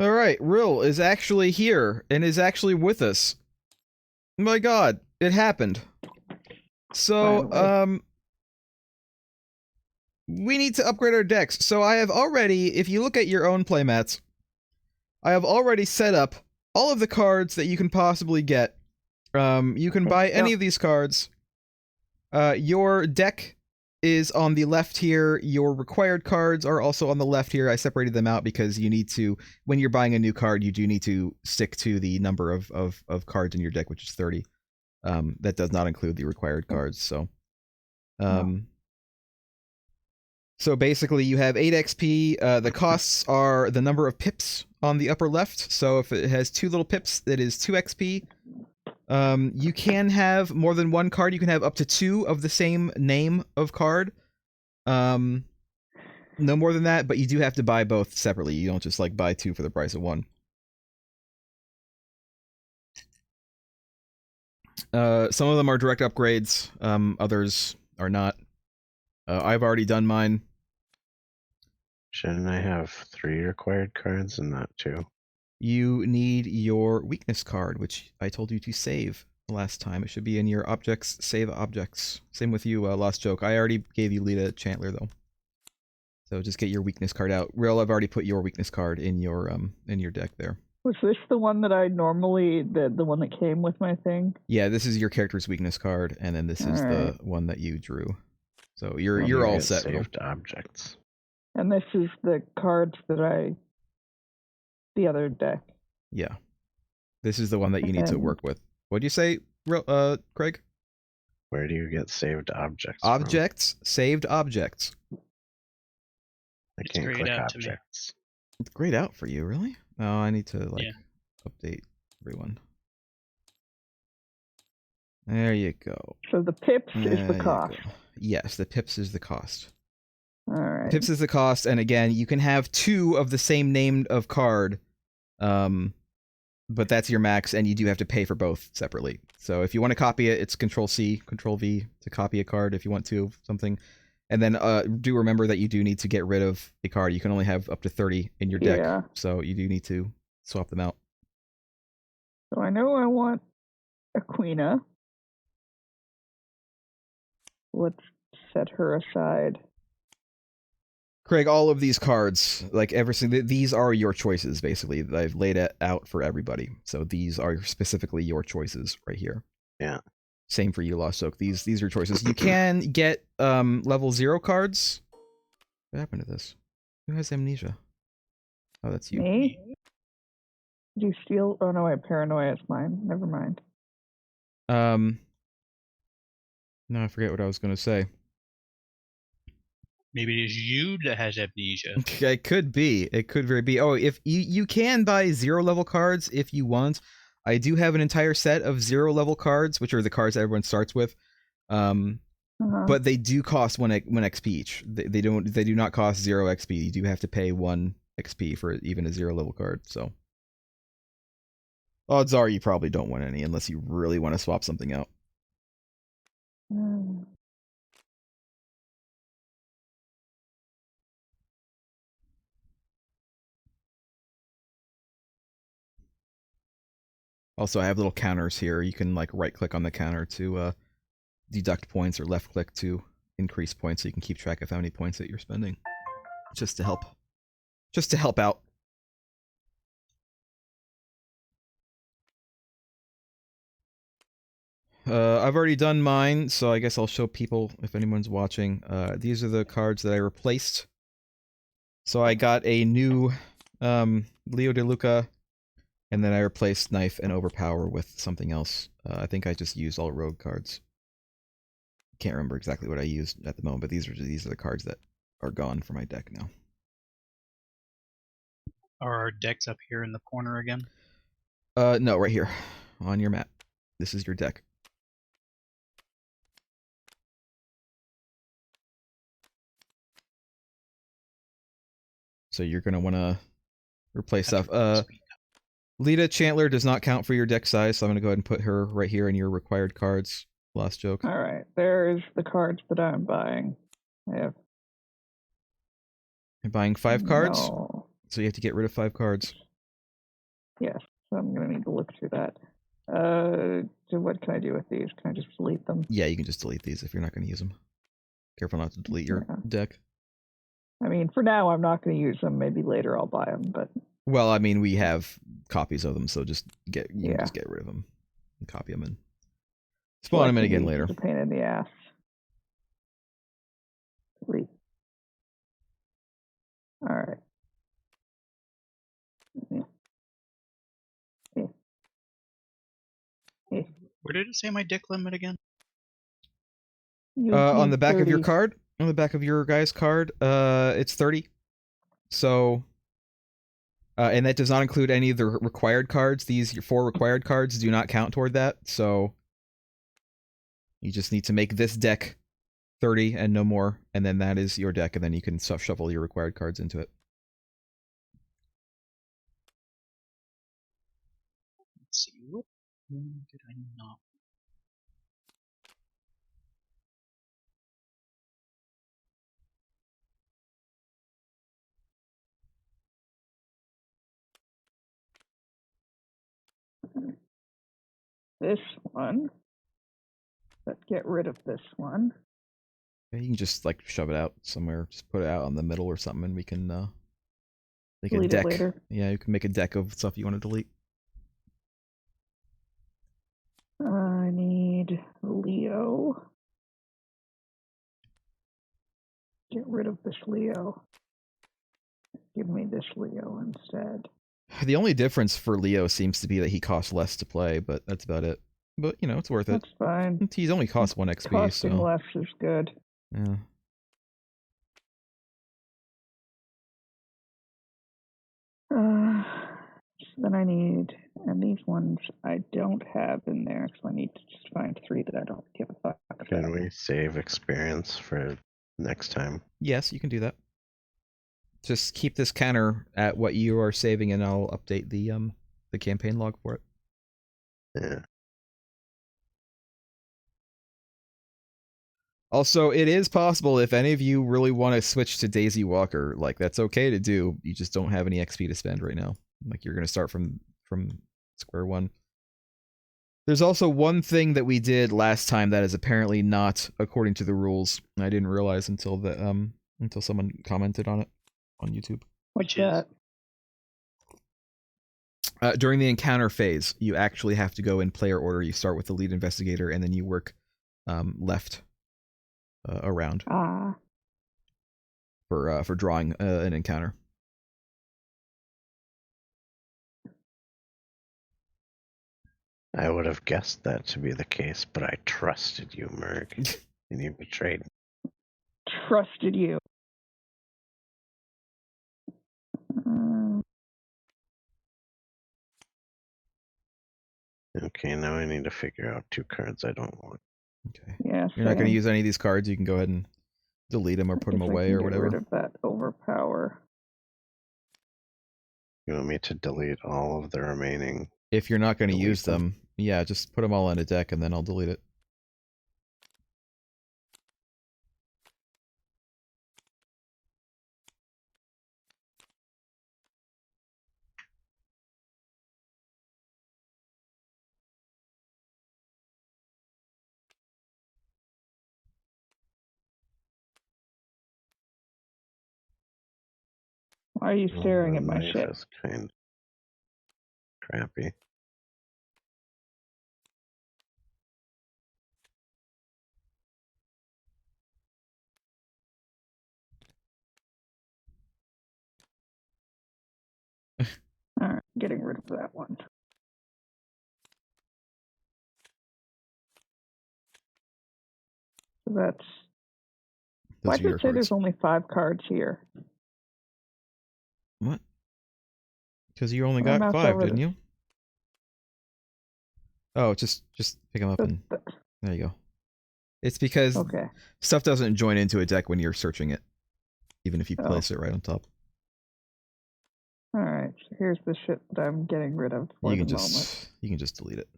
Alright, Rill is actually here, and is actually with us. My god, it happened. So, Finally. we need to upgrade our decks. So I have already, if you look at your own playmats, I have already set up all of the cards that you can possibly get. You can buy any of these cards. Your deck is on the left here. Your required cards are also on the left here. I separated them out because you need to, when you're buying a new card, you do need to stick to the number of cards in your deck, which is 30. That does not include the required cards, so. So basically you have 8 XP. The costs are the number of pips on the upper left. So if it has 2 little pips, that is 2 XP. You can have more than one card. You can have up to 2 of the same name of card. No more than that, but you do have to buy both separately. You don't just like buy 2 for the price of 1. Some of them are direct upgrades. Others are not. I've already done mine. Shouldn't I have 3 required cards and not 2? You need your weakness card, which I told you to save last time. It should be in your objects, save objects. Same with you, Lost Joke. I already gave you Lita Chandler, though. So just get your weakness card out. Real, I've already put your weakness card in your deck there. Was this the one that I normally, the one that came with my thing? Yeah, this is your character's weakness card, and then this is the one that you drew. So you're all set. Saved objects. And this is the cards that the other deck. Yeah. This is the one that you need to work with. What'd you say, Craig? Where do you get saved objects? Objects, saved objects. I can't click objects. It's grayed out for you, really? Oh, I need to update everyone. There you go. So the pips is the cost. Yes, the pips is the cost. Alright. Pips is the cost, and again, you can have 2 of the same name of card, but that's your max, and you do have to pay for both separately. So if you want to copy it, it's Control-C, Control-V to copy a card if you want to, something. And then do remember that you do need to get rid of a card. You can only have up to 30 in your deck, so you do need to swap them out. So I know I want Aquina. Let's set her aside. Craig, all of these cards, like these are your choices, basically. I've laid it out for everybody. So these are specifically your choices right here. Yeah. Same for you, Lost Oak. These are choices. You can get level 0 cards. What happened to this? Who has amnesia? Oh, that's you. Me? Did you steal? Oh no, I have paranoia. It's mine. Never mind. No, I forget what I was going to say. Maybe it is you that has amnesia. It could be. It could very be. Oh, if you can buy 0 level cards if you want. I do have an entire set of 0 level cards, which are the cards that everyone starts with. But they do cost 1 XP each. They do not cost 0 XP. You do have to pay 1 XP for even a 0 level card. So odds are you probably don't want any unless you really want to swap something out. Also, I have little counters here. You can like right click on the counter to deduct points, or left click to increase points, so you can keep track of how many points that you're spending. Just to help out. I've already done mine, so I guess I'll show people if anyone's watching. These are the cards that I replaced. So I got a new Leo De Luca, and then I replaced Knife and Overpower with something else. I think I just used all rogue cards. Can't remember exactly what I used at the moment, but these are the cards that are gone from my deck now. Are our decks up here in the corner again? No, right here on your map. This is your deck. So you're gonna want to replace stuff. Lita Chandler does not count for your deck size, so I'm gonna go ahead and put her right here in your required cards. Lost Joke. All right, there's the cards that I'm buying. You're buying 5 cards, no. so you have to get rid of 5 cards. Yes, so I'm going to need to look through that. So what can I do with these? Can I just delete them? Yeah, you can just delete these if you're not going to use them. Careful not to delete your Yeah. deck. I mean, for now, I'm not going to use them. Maybe later I'll buy them, but Well, I mean, we have copies of them, so just you Yeah. can just get rid of them and copy them and spawn them in again later. It's a pain in the ass. Delete. All right. Yeah. Yeah. Yeah. Where did it say my dick limit again? You On need the back of your 30. card, on the back of your guy's card, it's 30. So, and that does not include any of the required cards. These your 4 required cards do not count toward that. So, you just need to make this deck 30 and no more, and then that is your deck, and then you can shuffle your required cards into it. Let's see. What one did I not? This one. Let's get rid of this one. Yeah, you can just like shove it out somewhere, just put it out on the middle or something, and we can make Delete a it deck. later. Yeah, you can make a deck of stuff you want to delete. I need Leo. Get rid of this Leo. Give me this Leo instead. The only difference for Leo seems to be that he costs less to play, but that's about it. But you know, it's worth it. That's fine. He's only costs 1 XP, Costing so less is good. yeah. Then I need, and these ones I don't have in there, so I need to just find 3 that I don't give a fuck about. Can we save experience for next time? Yes, you can do that. Just keep this counter at what you are saving, and I'll update the campaign log for it. Yeah. Also, it is possible if any of you really want to switch to Daisy Walker, like that's okay to do. You just don't have any XP to spend right now. Like you're going to start from square one. There's also one thing that we did last time that is apparently not according to the rules. I didn't realize until someone commented on it on YouTube. What's Which is? that? During the encounter phase, you actually have to go in player order. You start with the lead investigator, and then you work left around for drawing an encounter. I would have guessed that to be the case, but I trusted you, Merg, and you betrayed me. Trusted you. Okay, now I need to figure out 2 cards I don't want. Okay. Yeah, You're not going to same. use any of these cards. You can go ahead and delete them or put them If I away can or get whatever. rid of that overpower. You want me to delete all of the remaining? If you're not going to Delete use them, yeah, just put them all in a deck and then I'll delete it. Why are you staring at The my knife shit? is kind of crappy. Alright, getting rid of that one. So that's... Why Those are did your it say there's cards. only 5 cards here? What? Because you only When I got mouse 5, over didn't the- you? Oh, just pick them up and there you go. It's because Okay. stuff doesn't join into a deck when you're searching it, even if you Oh. place it right on top. Alright, so here's the shit that I'm getting rid of for You the can moment. just delete it.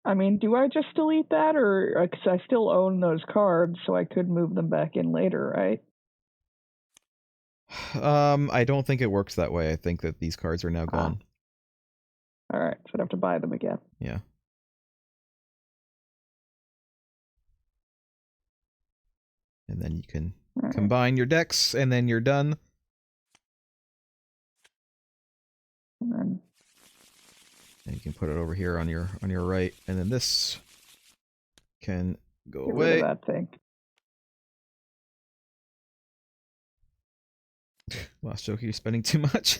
I mean, do I just delete that, or because I still own those cards, so I could move them back in later, right? I don't think it works that way. I think that these cards are now gone. All right, so I'd have to buy them again. Yeah. And then you can All right. combine your decks, and then you're done. And then And you can put it over here on your right, and then this can go get away. rid of that thing. Lost joke, you're spending too much.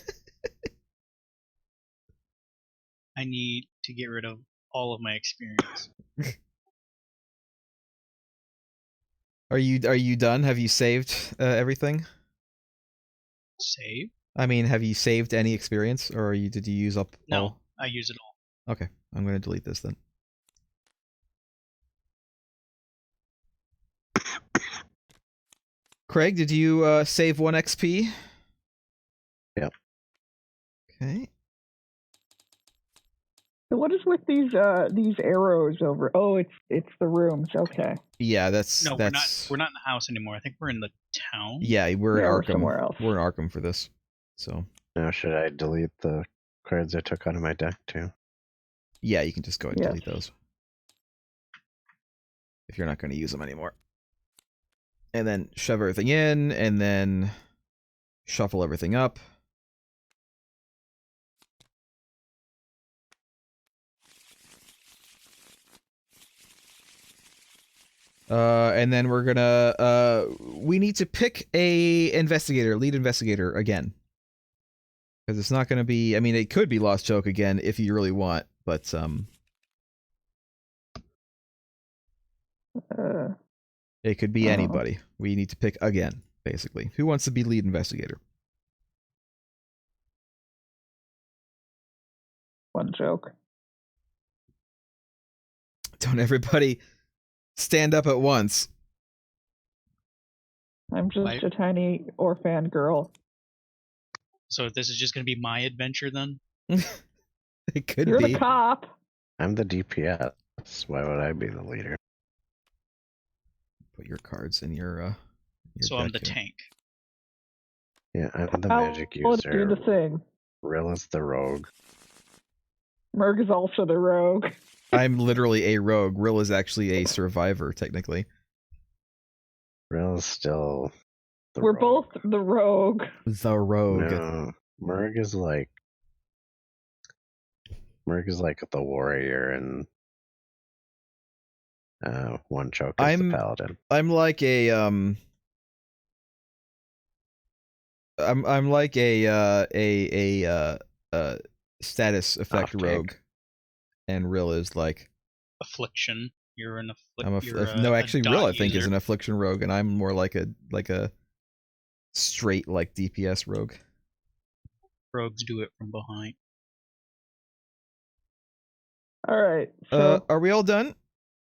I need to get rid of all of my experience. Are you done? Have you saved everything? Save? I mean, have you saved any experience, or did you use up No, all? I use it all. Okay, I'm going to delete this then. Craig, did you save 1 XP? Yep. Okay. So what is with these arrows over? Oh, it's the rooms. Okay. Yeah, that's No, that's. we're not in the house anymore. I think we're in the town. Yeah, we're in Yeah, we're Arkham. somewhere else. We're in Arkham for this. So Now, should I delete the cards I took out of my deck too? yeah, you can just go ahead and Yes. delete those if you're not going to use them anymore. And then shove everything in, and then shuffle everything up. And then we're gonna we need to pick a lead investigator again. Because it's not gonna be, I mean, it could be Lost Joke again if you really want, but it could be Oh. anybody. We need to pick again, basically. Who wants to be lead investigator? One joke. Don't everybody stand up at once. I'm just Right. a tiny orphan girl. So this is just going to be my adventure then? It could You're be. the cop. I'm the DPS. Why would I be the leader? Put your cards in your So I'm the deck here. tank. Yeah, I'm the I'll magic do user. the thing. Rill is the rogue. Merg is also the rogue. I'm literally a rogue. Rill is actually a survivor, technically. Rill is still the We're rogue. both the rogue. The rogue. No, Merg is like the warrior, and One Choke is I'm- the paladin. I'm like a I'm like a status effect Off-kick. rogue, and Rill is like Affliction. You're an I'm affliction. no, actually Rill I think is user. an affliction rogue, and I'm more like a straight like DPS rogue. Rogues do it from behind. All right. So Are we all done?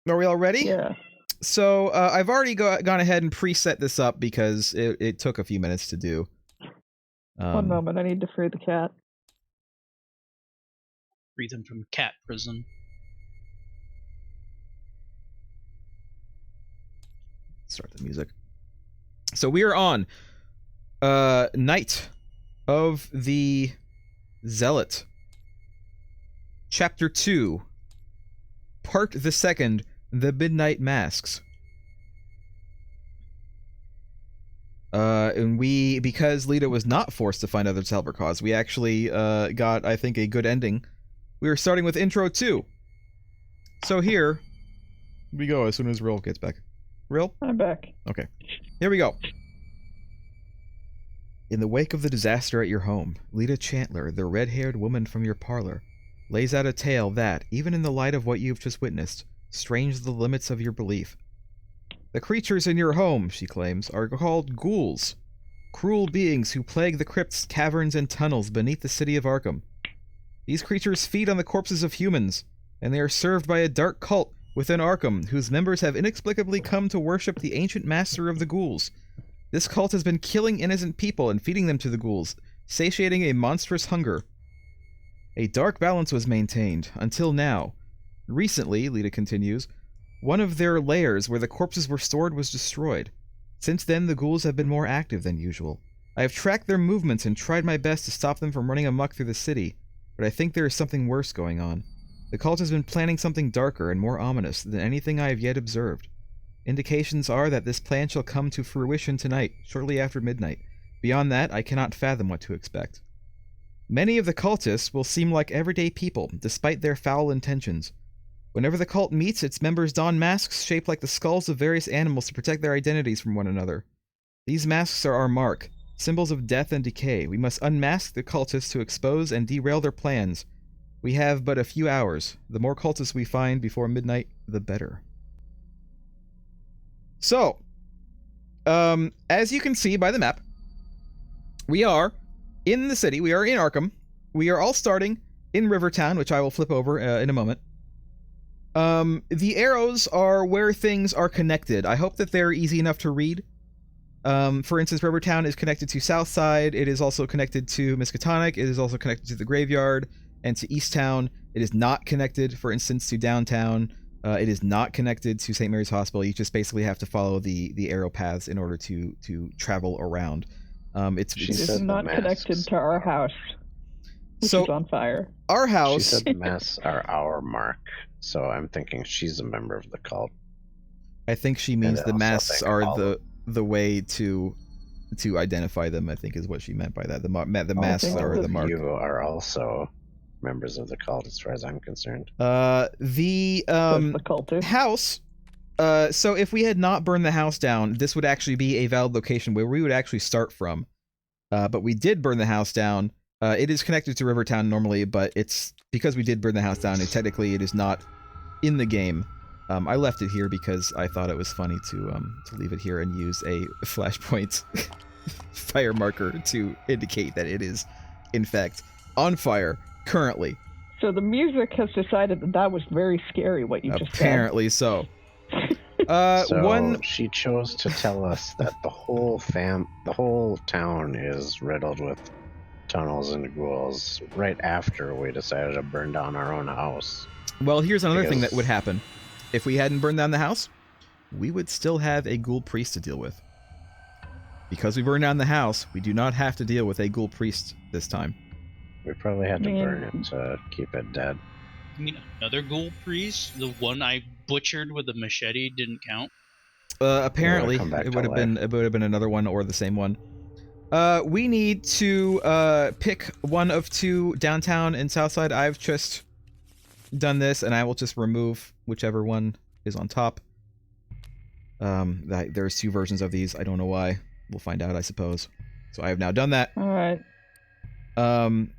Are we all ready? yeah. So I've already gone ahead and preset this up because it took a few minutes to do. One moment. I need to free the cat. Free them from cat prison. Start the music. So we are on Night of the Zealot, Chapter 2, Part the Second, The Midnight Masks. And because Lita was not forced to find others to help her cause, we actually got, I think, a good ending. We are starting with Intro 2. So here we go as soon as Rill gets back. Rill? I'm back. Okay. Here we go. In the wake of the disaster at your home, Lita Chandler, the red-haired woman from your parlor, lays out a tale that, even in the light of what you've just witnessed, strains the limits of your belief. The creatures in your home, she claims, are called ghouls, cruel beings who plague the crypts, caverns, and tunnels beneath the city of Arkham. These creatures feed on the corpses of humans, and they are served by a dark cult within Arkham, whose members have inexplicably come to worship the ancient master of the ghouls. This cult has been killing innocent people and feeding them to the ghouls, satiating a monstrous hunger. A dark balance was maintained, until now. Recently, Lita continues, one of their lairs where the corpses were stored was destroyed. Since then, the ghouls have been more active than usual. I have tracked their movements and tried my best to stop them from running amok through the city. but I think there is something worse going on. The cult has been planning something darker and more ominous than anything I have yet observed. Indications are that this plan shall come to fruition tonight, shortly after midnight. Beyond that, I cannot fathom what to expect. Many of the cultists will seem like everyday people, despite their foul intentions. Whenever the cult meets, its members don masks shaped like the skulls of various animals to protect their identities from one another. These masks are our mark, symbols of death and decay. We must unmask the cultists to expose and derail their plans. We have but a few hours. The more cultists we find before midnight, the better. So, as you can see by the map, we are in the city. We are in Arkham. We are all starting in Rivertown, which I will flip over in a moment. The arrows are where things are connected. I hope that they're easy enough to read. For instance, Rivertown is connected to Southside. It is also connected to Miskatonic. It is also connected to the Graveyard and to Easttown. It is not connected, for instance, to Downtown. It is not connected to St. Mary's Hospital. You just basically have to follow the arrow paths in order to travel around. This is not connected to our house, which is on fire. Our house... She said the masks are our mark, so I'm thinking she's a member of the cult. I think she means the masks are the way to identify them, I think is what she meant by that. The masks are the mark. You are also members of the cult, as far as I'm concerned. The house... so if we had not burned the house down, this would actually be a valid location where we would actually start from. But we did burn the house down. It is connected to Rivertown normally, but it's because we did burn the house down, and technically it is not in the game. I left it here because I thought it was funny to leave it here and use a flashpoint fire marker to indicate that it is, in fact, on fire currently. So the music has decided that was very scary, what you just said. Apparently so. She chose to tell us that the whole town is riddled with tunnels and ghouls right after we decided to burn down our own house. Well, here's another thing that would happen. If we hadn't burned down the house, we would still have a ghoul priest to deal with. Because we burned down the house, we do not have to deal with a ghoul priest this time. We probably had to burn it to keep it dead. You mean another ghoul priest? The one I butchered with a machete didn't count? Apparently, it would have been another one or the same one. We need to pick one of two, Downtown and Southside. I've just done this, and I will just remove whichever one is on top. There's two versions of these. I don't know why. We'll find out, I suppose. So I have now done that. All right.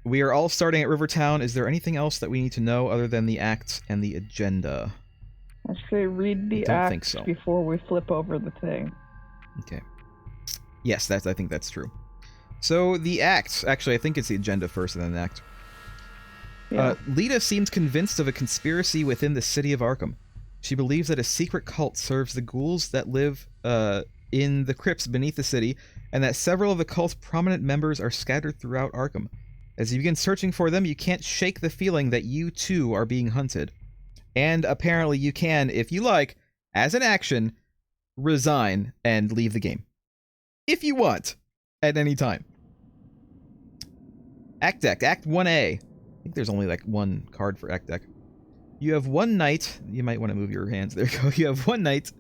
We are all starting at Rivertown. Is there anything else that we need to know other than the acts and the agenda? I say read the acts before we flip over the thing. Okay. Yes, I think that's true. So the acts, actually, I think it's the agenda first and then the act. Yeah. Lita seems convinced of a conspiracy within the city of Arkham. She believes that a secret cult serves the ghouls that live in the crypts beneath the city, and that several of the cult's prominent members are scattered throughout Arkham. As you begin searching for them, you can't shake the feeling that you too are being hunted. And apparently you can, if you like, as an action, resign and leave the game. If you want, at any time. Act Deck, Act 1A. I think there's only like one card for Act Deck. You have one night, you might want to move your hands, there you go. You have one night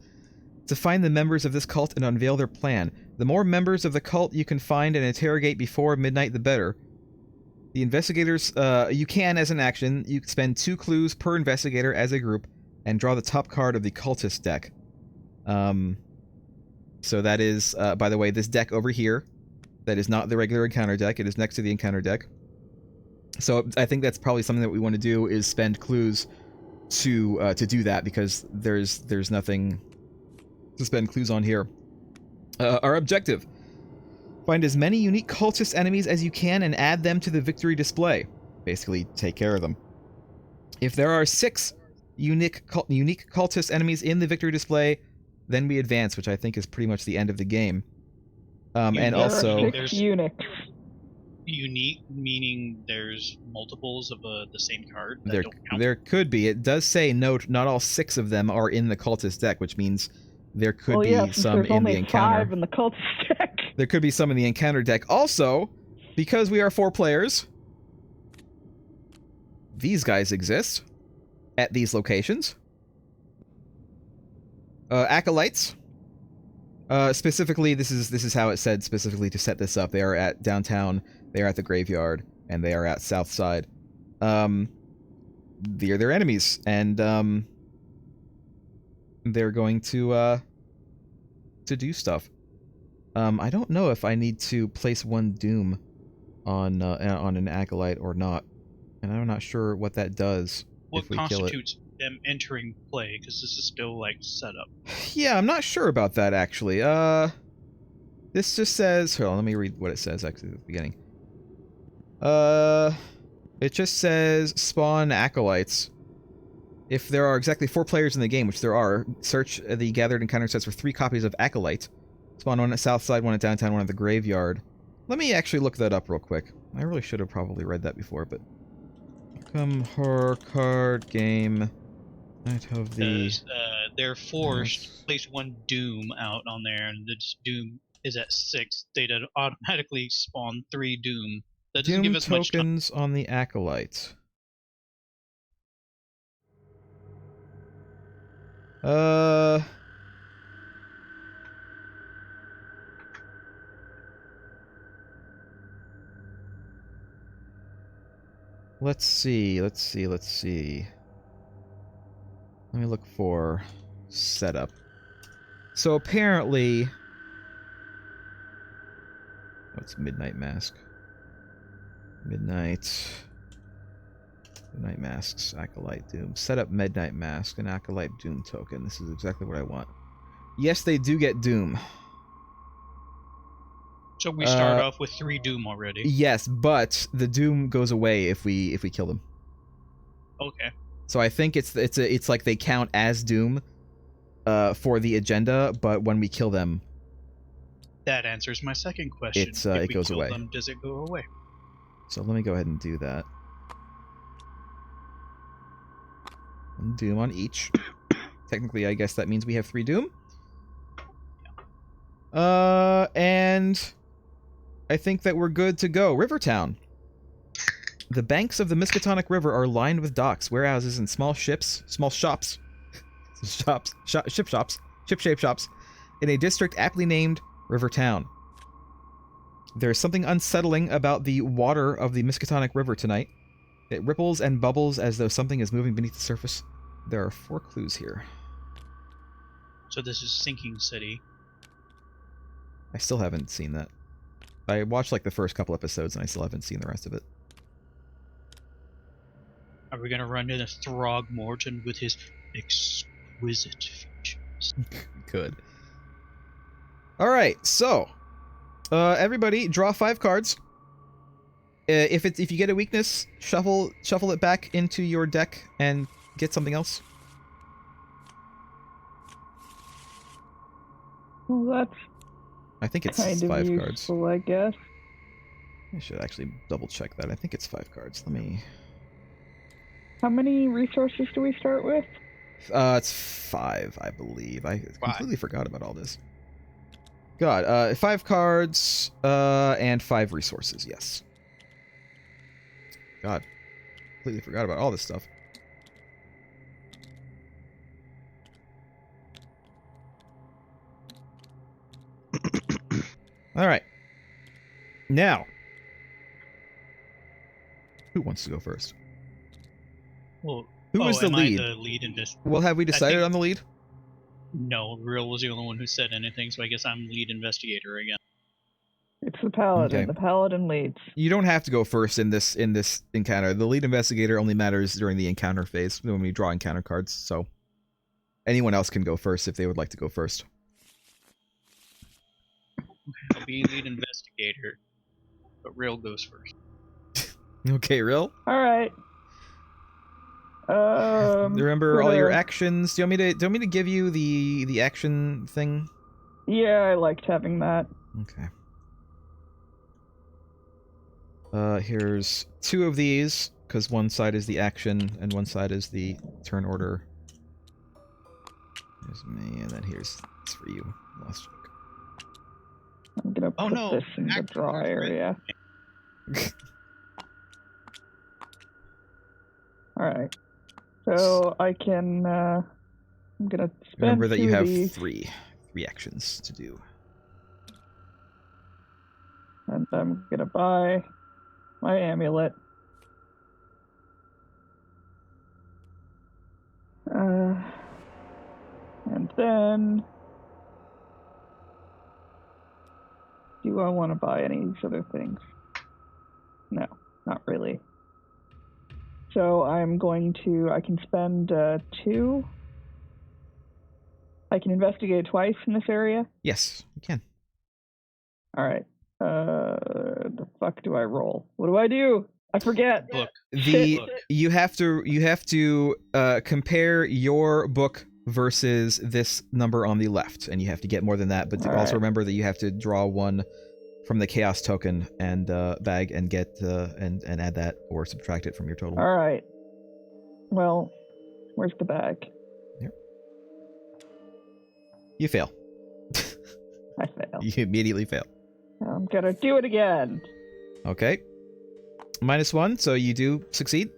to find the members of this cult and unveil their plan. The more members of the cult you can find and interrogate before midnight, the better. The investigators, you can, as an action, you can spend 2 clues per investigator as a group and draw the top card of the cultist deck. So that is, by the way, this deck over here, that is not the regular encounter deck, it is next to the encounter deck. So I think that's probably something that we want to do, is spend clues to do that, because there's nothing to spend clues on here. Our objective: find as many unique cultist enemies as you can and add them to the victory display. Basically, take care of them. If there are 6 unique cultist enemies in the victory display, then we advance, which I think is pretty much the end of the game. And also, there's unique. Unique meaning there's multiples of the same card that there, don't count? There could be. It does say not all 6 of them are in the cultist deck, which means there could be some in the encounter. 5 in the cultist deck. There could be some in the encounter deck. Also, because we are 4 players, these guys exist at these locations. Acolytes. Specifically, this is how it said specifically to set this up. They are at downtown, they are at the graveyard, and they are at South Side. They're their enemies, and they're going to do stuff. I don't know if I need to place one doom on an acolyte or not, and I'm not sure what that does. What if we kill it. constitutes them entering play? Because this is still like set up. Yeah, I'm not sure about that actually. This just says. Hold on, let me read what it says actually at the beginning. It just says spawn acolytes. If there are exactly 4 players in the game, which there are, search the gathered encounter sets for 3 copies of Acolyte. Spawn one at South Side, one at Downtown, one at the Graveyard. Let me actually look that up real quick. I really should have probably read that before, but... Come horror card game. Night of the... They're forced to place one Doom out on there, and the Doom is at 6. They'd automatically spawn 3 Doom. That doesn't Doom give us much time. tokens on the Acolyte. Let's see. Let me look for setup. So apparently... What's Midnight Mask? Midnight Masks, Acolyte Doom. Set up Midnight Mask, and Acolyte Doom token. This is exactly what I want. Yes, they do get Doom. So we start off with 3 Doom already. Yes, but the Doom goes away if we kill them. Okay. So I think it's like they count as Doom for the agenda, but when we kill them, That answers my second question. it goes away. Them, does it go away? So let me go ahead and do that. One Doom on each. Technically, I guess that means we have 3 Doom. And I think that we're good to go. Rivertown. The banks of the Miskatonic River are lined with docks, warehouses, and small shops, ship-shaped shops, in a district aptly named Rivertown. There's something unsettling about the water of the Miskatonic River tonight. It ripples and bubbles as though something is moving beneath the surface. There are 4 clues here. So this is Sinking City. I still haven't seen that. I watched like the first couple episodes and I still haven't seen the rest of it. Are we gonna run into Throgmorton with his exquisite features? Good. Alright, so... everybody, draw 5 cards. If you get a weakness, shuffle it back into your deck and get something else. Well, that's I think it's kind 5 of cards. useful, I guess. I should actually double check that. I think it's 5 cards. Let me... How many resources do we start with? It's 5, I believe. I completely forgot about all this. God, 5 cards, and 5 resources, yes. God, completely forgot about all this stuff. Alright. Now. Who wants to go first? Well, Who is the am lead? I the lead in this? Well, have we decided on the lead? No, Real was the only one who said anything, so I guess I'm lead investigator again. It's the paladin. Okay. The paladin leads. You don't have to go first in this encounter. The lead investigator only matters during the encounter phase when we draw encounter cards. So anyone else can go first if they would like to go first. I'll be lead investigator, but Real goes first. Okay, Real? All right. Remember all your actions. Do you want me to give you the action thing? Yeah, I liked having that. Okay. Here's 2 of these, because one side is the action and one side is the turn order. Here's me, and then it's for you. Lost joke. I'm gonna put this in the draw area. All right. So I can. I'm gonna spend Remember that you two of have these, three actions to do. and I'm gonna buy my amulet. And then, do I want to buy any of these other things? No, not really. So I'm going to. I can spend 2. I can investigate twice in this area. Yes, you can. All right. The fuck do I roll? What do I do? I forget. Book. Shit. You have to compare your book versus this number on the left, and you have to get more than that. But All also right. remember that you have to draw one from the chaos token and bag and get and add that or subtract it from your total. All right. Well, where's the bag? You fail. I failed. You immediately fail. I'm gonna do it again. Okay. -1, so you do succeed.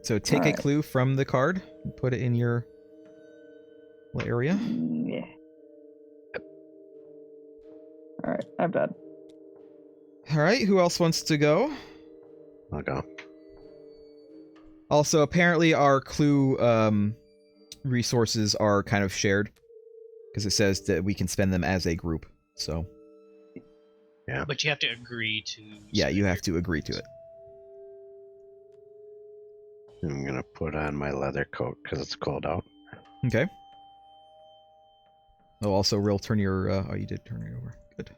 So take a Alright. clue from the card and put it in your little area. Yeah. All right, I'm done. All right, who else wants to go? I'll go. Also, apparently our clue resources are kind of shared because it says that we can spend them as a group. So, But you have to agree to. yeah, you have to agree to it. I'm gonna put on my leather coat because it's cold out. Okay. Oh, also, Rill, turn your... oh, you did turn it over. Good.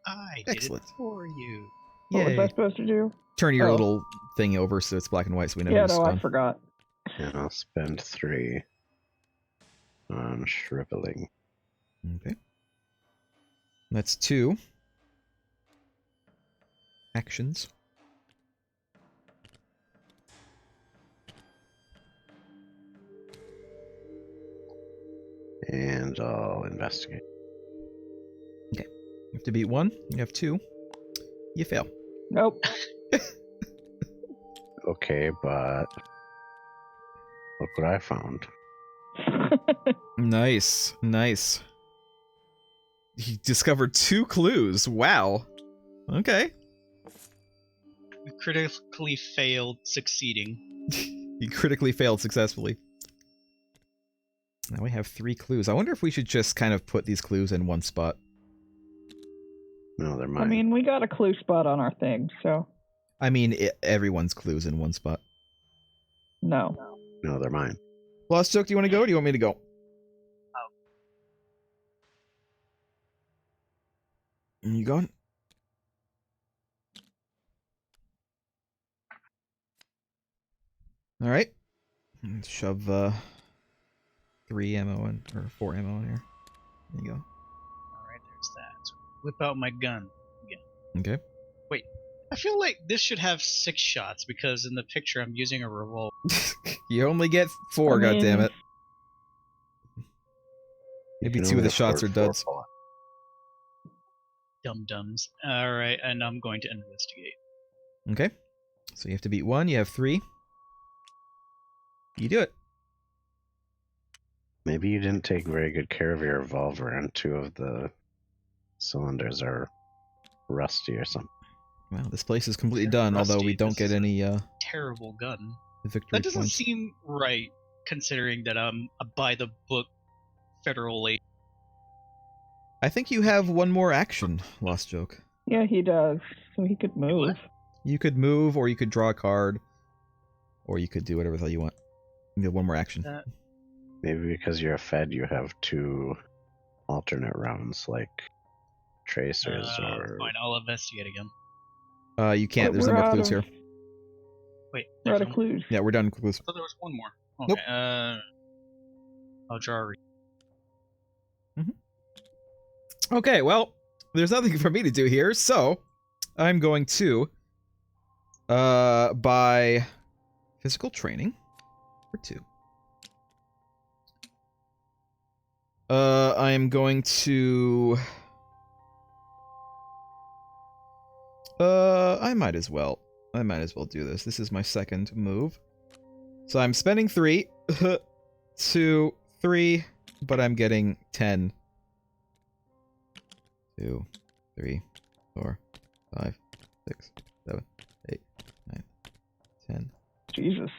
I did Excellent. it for you. What was I Yay. supposed to do? Turn your Oh. little thing over so it's black and white so we know Yeah, who's no, I gone. forgot. And I'll spend 3 on shriveling. Okay. That's 2 actions. And I'll investigate. You have to beat 1. You have 2. You fail. Nope. Okay, but look what I found. Nice. Nice. You discovered 2 clues. Wow. Okay. We critically failed succeeding. You critically failed successfully. Now we have 3 clues. I wonder if we should just kind of put these clues in one spot. No, they're I mine. mean, we got a clue spot on our thing, so I mean, everyone's clues in one spot. no. No, they're mine. Lost Joke, do you want to go or do you want me to go? You going? All right. Let's shove 3 ammo in, or 4 ammo in here. There you go. Alright, there's that. Whip out my gun. Okay. I feel like this should have 6 shots because in the picture I'm using a revolver. You only get 4, I mean, goddammit. You Maybe can 2 of only the shots are afford 4 duds. bullets. Dum-dums. Alright, and I'm going to investigate. Okay. So you have to beat 1, you have 3. You do it. Maybe you didn't take very good care of your revolver and 2 of the cylinders are rusty or something. Wow, this place is completely done, although we Rusty, don't this get is a any Terrible gun. victory That doesn't points. seem right, considering that I'm a by-the-book federal agent. I think you have 1 more action, Lost Joke. Yeah, he does. So he could move. What? You could move, or you could draw a card, or you could do whatever the hell you want. You have 1 more action. Maybe because you're a Fed, you have 2 alternate rounds, like tracers or. Fine, I'll investigate again. You can't. But There's no we're more out clues of- here. Wait, We're out there's of no- clues. Yeah, we're done with clues. I thought there was 1 more. Okay, Nope. I'll draw a Okay, well, there's nothing for me to do here, so I'm going to buy physical training for 2. I am going to I might as well do this. This is my second move. So I'm spending 3, 2, 3, but I'm getting 10. 2, 3, 4, 5, 6, 7, 8, 9, 10. Jesus.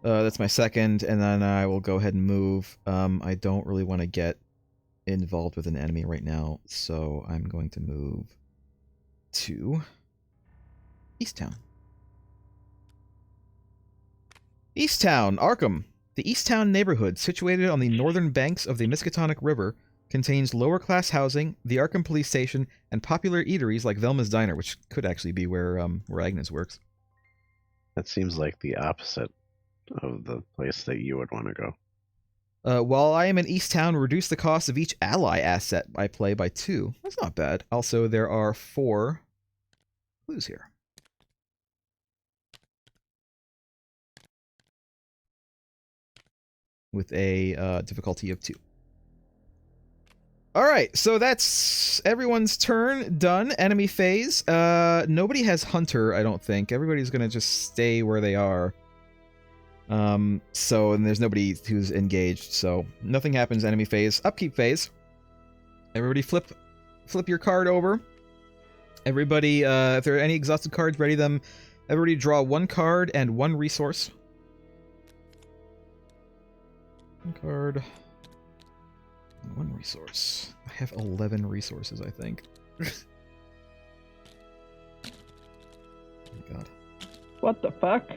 That's my second, and then I will go ahead and move. I don't really want to get involved with an enemy right now, so I'm going to move to Easttown. Easttown, Arkham. The Easttown neighborhood, situated on the northern banks of the Miskatonic River, contains lower-class housing, the Arkham police station, and popular eateries like Velma's Diner, which could actually be where Agnes works. That seems like the opposite of the place that you would want to go. While I am in Easttown, reduce the cost of each ally asset I play by 2. That's not bad. Also, there are 4 clues here. With a difficulty of 2. Alright, so that's everyone's turn done. Enemy phase. Nobody has Hunter, I don't think. Everybody's gonna just stay where they are. And there's nobody who's engaged, so nothing happens. Enemy phase. Upkeep phase. Everybody flip your card over. Everybody, if there are any exhausted cards, ready them. Everybody draw 1 card and 1 resource. 1 card. And 1 resource. I have 11 resources, I think. Oh my god. What the fuck?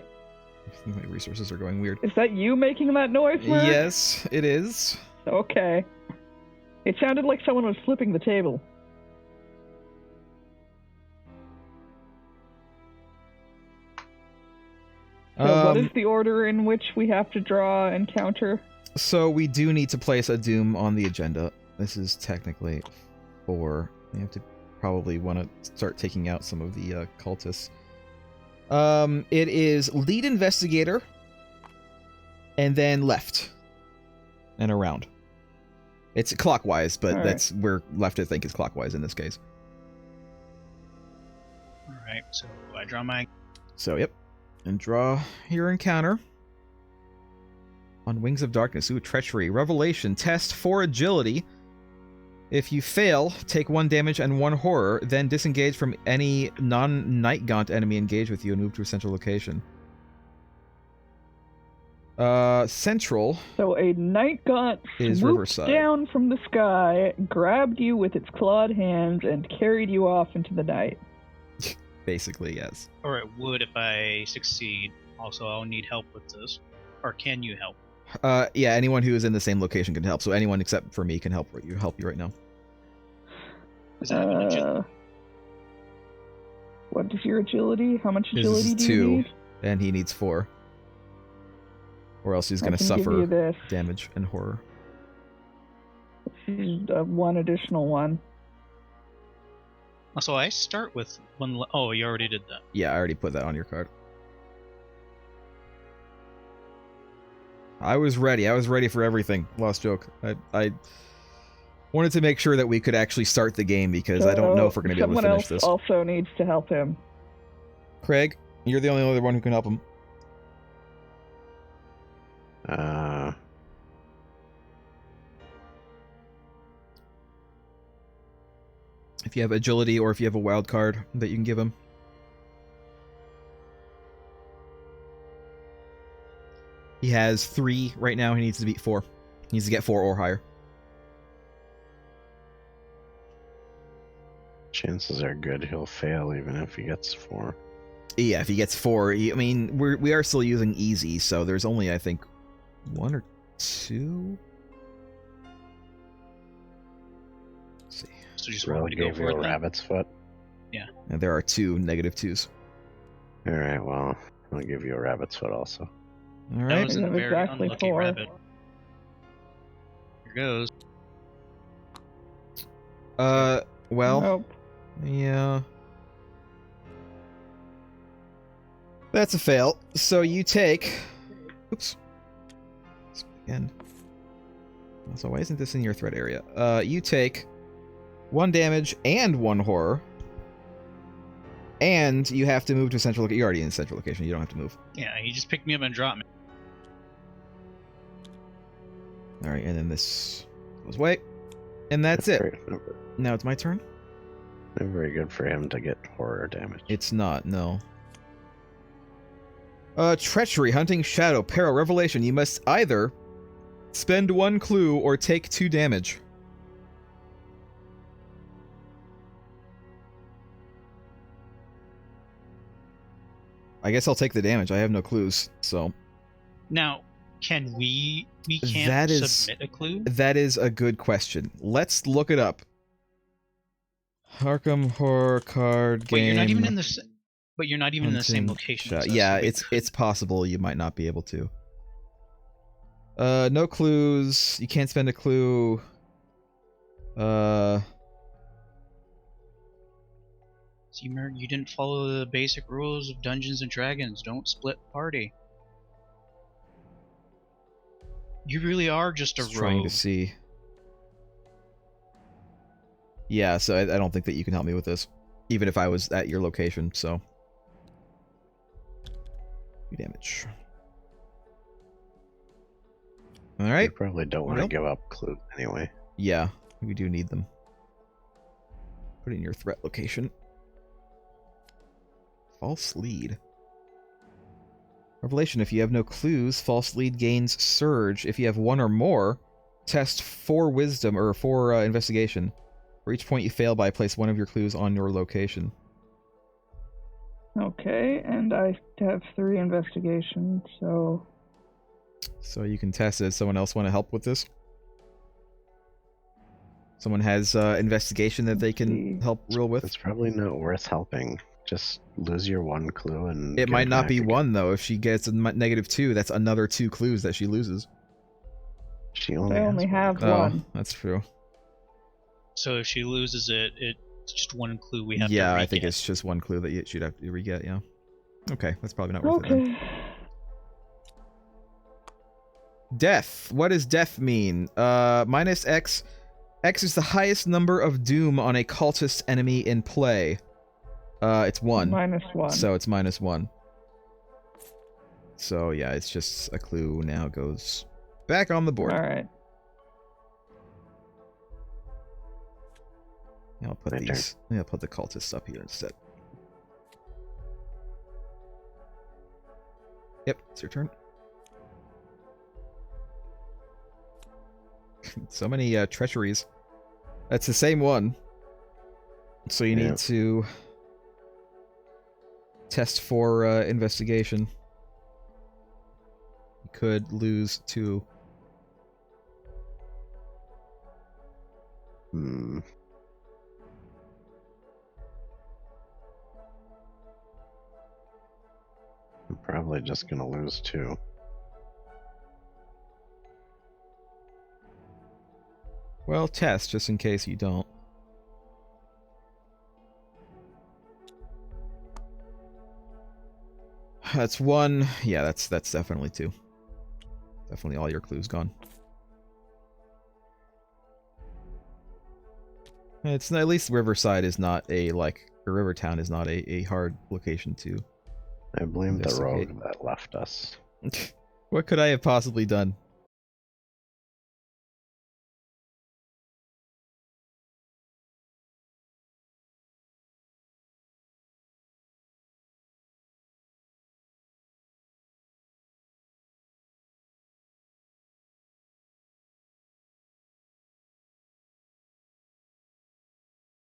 My resources are going weird. Is that you making that noise, Merc? Yes, it is. Okay. It sounded like someone was flipping the table. So what is the order in which we have to draw and counter? So we do need to place a doom on the agenda. This is technically 4. We have to probably want to start taking out some of the cultists. It is lead investigator, and then left, and around. It's clockwise, but All that's where left, I think, is clockwise in this case. Alright, so I draw my... So, yep. And draw your encounter. On Wings of Darkness. Ooh, Treachery. Revelation. Test for agility. If you fail, take 1 damage and 1 horror, then disengage from any non-Night Gaunt enemy engaged with you and move to a central location. Central. So a Night Gaunt is swooped Riverside. down from the sky, grabbed you with its clawed hands, and carried you off into the night. Basically, yes. Or it would if I succeed. Also, I'll need help with this. Or can you help? Yeah, anyone who is in the same location can help. So anyone except for me can help you right now. Is that an agility? What is your agility? How much His agility is do 2, you need? and he needs 4. Or else he's I going to can give you suffer this. damage and horror. This is 1 additional one. So I start with 1... Oh, you already did that. Yeah, I already put that on your card. I was ready. I was ready for everything. Lost joke. I wanted to make sure that we could actually start the game because I don't know if we're going to be able to finish this. Someone else also needs to help him. Craig, you're the only other one who can help him. If you have agility or if you have a wild card that you can give him. He has 3 right now. He needs to beat 4. He needs to get 4 or higher. Chances are good he'll fail even if he gets 4. Yeah, if he gets 4, I mean, we are still using easy, so there's only, I think, 1 or 2? Let's see. So you just Bro want me to go gave you for a it then? rabbit's foot. And there are 2 negative 2s. Alright, well, I'll give you a rabbit's foot also. All That right. was a That was very exactly unlucky 4. rabbit. Here goes. Well, Nope. yeah. That's a fail. So you take... Oops. Again. So why isn't this in your threat area? You take 1 damage and 1 horror. And you have to move to a central location. You're already in a central location. You don't have to move. Yeah, he just picked me up and dropped me. All right, and then this goes away. And that's it. Now it's my turn? Not very good for him to get horror damage. It's not, no. Treachery, hunting, shadow, peril, revelation. You must either spend 1 clue or take 2 damage. I guess I'll take the damage. I have no clues, so. Now, can we can't submit a clue? That is a good question. Let's look it up. Arkham horror card game. But you're not even in the But you're not even in the same location. Yeah, it's possible you might not be able to. No clues. You can't spend a clue. See, you didn't follow the basic rules of Dungeons and Dragons. Don't split party. You really are just a rogue. Trying to see. Yeah, so I don't think that you can help me with this, even if I was at your location. So, damage. All right. You probably don't want to give up clues anyway. Yeah, we do need them. Put it in your threat location. False lead. Revelation, if you have no clues, false lead gains surge. If you have 1 or more, test 4 wisdom or 4 investigation. For each point you fail by, place 1 of your clues on your location. Okay, and I have 3 investigation, so... So you can test it. Someone else want to help with this? Someone has investigation that they can help roll with? It's probably not worth helping. Just lose your 1 clue and... It might not be 1, though. If she gets a -2, that's another 2 clues that she loses. She I only only have Oh, 1. that's true. So if she loses it, it's just 1 clue we have to Yeah, re-get. I think it's just 1 clue that she'd have to re-get, yeah. Okay, that's probably not worth it then. Okay. Death. What does death mean? Minus X. X is the highest number of doom on a cultist enemy in play. It's 1. -1. So it's -1. So yeah, it's just a clue now goes back on the board. Alright. I'll put these. I'll put the cultists up here instead. Yep, it's your turn. So many treacheries. That's the same one. So you need to test for investigation. You could lose 2. I'm probably just gonna lose 2. Well, test just in case you don't. That's 1. Yeah, that's definitely 2. Definitely all your clues gone. It's at least Riverside is not a or Rivertown is not a hard location to. I blame the investigate. rogue that left us. What could I have possibly done?